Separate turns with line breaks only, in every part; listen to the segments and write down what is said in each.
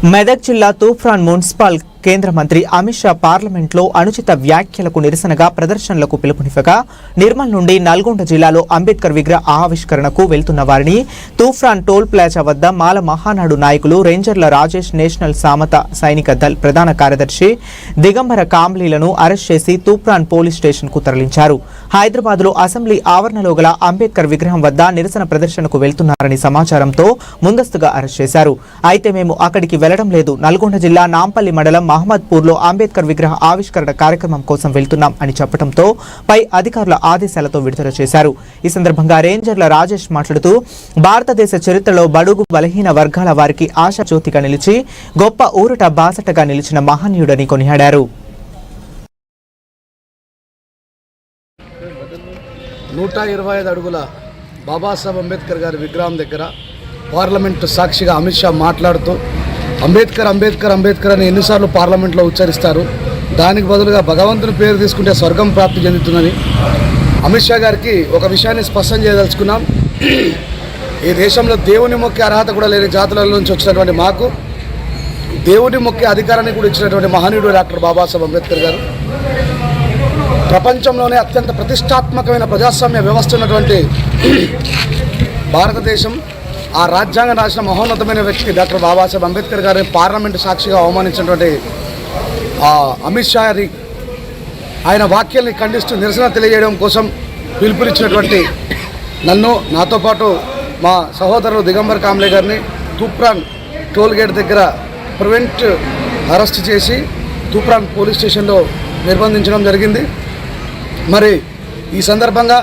మెదక్ జిల్లా తూప్రాన్ మున్సిపల్ కేంద్ర మంత్రి అమిత్ షా పార్లమెంట్లో అనుచిత వ్యాఖ్యలకు నిరసనగా ప్రదర్శనలకు పిలుపునివ్వగా నిర్మల్ నుండి నల్గొండ జిల్లాలో అంబేద్కర్ విగ్రహ ఆవిష్కరణకు వెళ్తున్న వారిని తూప్రాన్ టోల్ ప్లాజా వద్ద మాల మహానాడు నాయకులు రేంజర్ల రాజేష్, నేషనల్ సామత సైనిక దళ్ ప్రధాన కార్యదర్శి దిగంబర కాంబ్లీలను అరెస్ట్ చేసి తూప్రాన్ పోలీస్ స్టేషన్కు తరలించారు. హైదరాబాద్లో అసెంబ్లీ ఆవరణలో గల అంబేద్కర్ విగ్రహం వద్ద నిరసన ప్రదర్శనకు వెళ్తున్నారని సమాచారంతో ముందస్తుగా అరెస్ట్ చేశారు. అయితే మేము అక్కడికి వెళ్లడం లేదు, నల్గొండ జిల్లా నాంపల్లి మండలం మహమ్మద్పూర్లో అంబేద్కర్ విగ్రహ ఆవిష్కరణ కార్యక్రమం కోసం వెళ్తున్నాం అని చెప్పడంతో పై అధికారుల ఆదేశాలతో విడుదల చేశారు. ఈ సందర్భంగా రేంజర్ల రాజేష్ మాట్లాడుతూ భారతదేశ చరిత్రలో బడుగు బలహీన వర్గాల వారికి ఆశాజ్యోతిగా నిలిచి గొప్ప ఊరట బాసటగా నిలిచిన మహనీయుడని కొనియాడారు.
125 అడుగుల బాబాసాహెబ్ అంబేద్కర్ గారి విగ్రహం దగ్గర పార్లమెంటు సాక్షిగా అమిత్ షా మాట్లాడుతూ అంబేద్కర్ అంబేద్కర్ అంబేద్కర్ అని ఎన్నిసార్లు పార్లమెంట్లో ఉచ్చరిస్తారు, దానికి బదులుగా భగవంతుని పేరు తీసుకుంటే స్వర్గం ప్రాప్తి చెందుతుందని అమిత్ షా గారికి ఒక విషయాన్ని స్పష్టం చేయదలుచుకున్నాం. ఈ దేశంలో దేవుని మొక్కే అర్హత కూడా లేని జాతుల నుంచి వచ్చినటువంటి మాకు దేవుని మొక్కే అధికారాన్ని కూడా ఇచ్చినటువంటి మహనీయుడు డాక్టర్ బాబాసాహెబ్ అంబేద్కర్ గారు. ప్రపంచంలోనే అత్యంత ప్రతిష్టాత్మకమైన ప్రజాస్వామ్య వ్యవస్థ ఉన్నటువంటి భారతదేశం, ఆ రాజ్యాంగ రాసిన మహోన్నతమైన వ్యక్తి డాక్టర్ బాబాసాహెబ్ అంబేద్కర్ గారిని పార్లమెంటు సాక్షిగా అవమానించినటువంటి అమిత్ షా గారి ఆయన వ్యాఖ్యల్ని ఖండిస్తూ నిరసన తెలియజేయడం కోసం పిలుపునిచ్చినటువంటి నన్ను, నాతో పాటు మా సహోదరులు దిగంబర్ కాంబ్లే గారిని తూప్రాన్ టోల్ గేట్ దగ్గర ప్రివెంట్ అరెస్ట్ చేసి తూప్రాన్ పోలీస్ స్టేషన్లో నిర్బంధించడం జరిగింది. మరి ఈ సందర్భంగా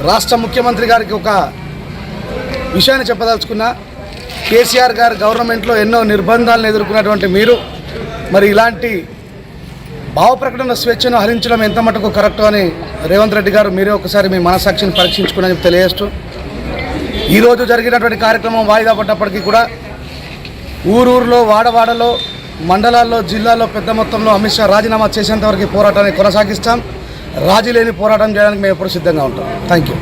రాష్ట్ర ముఖ్యమంత్రి గారికి ఒక విషయాన్ని చెప్పదలుచుకున్నా. కేసీఆర్ గారు గవర్నమెంట్లో ఎన్నో నిర్బంధాలను ఎదుర్కొన్నటువంటి మీరు మరి ఇలాంటి భావ ప్రకటన స్వేచ్ఛను హరించడం ఎంత మటుకు కరెక్ట్ అని రేవంత్ రెడ్డి గారు మీరే ఒకసారి మీ మనసాక్షిని పరీక్షించుకుని తెలియజేస్తూ, ఈరోజు జరిగినటువంటి కార్యక్రమం వాయిదా పడ్డప్పటికీ కూడా ఊరూరులో, వాడవాడలో, మండలాల్లో, జిల్లాల్లో పెద్ద మొత్తంలో అమిత్ షా రాజీనామా చేసేంతవరకు పోరాటాన్ని కొనసాగిస్తాం. రాజీ లేని పోరాటం చేయడానికి మేము ఎప్పుడు సిద్ధంగా ఉంటాం. Thank you.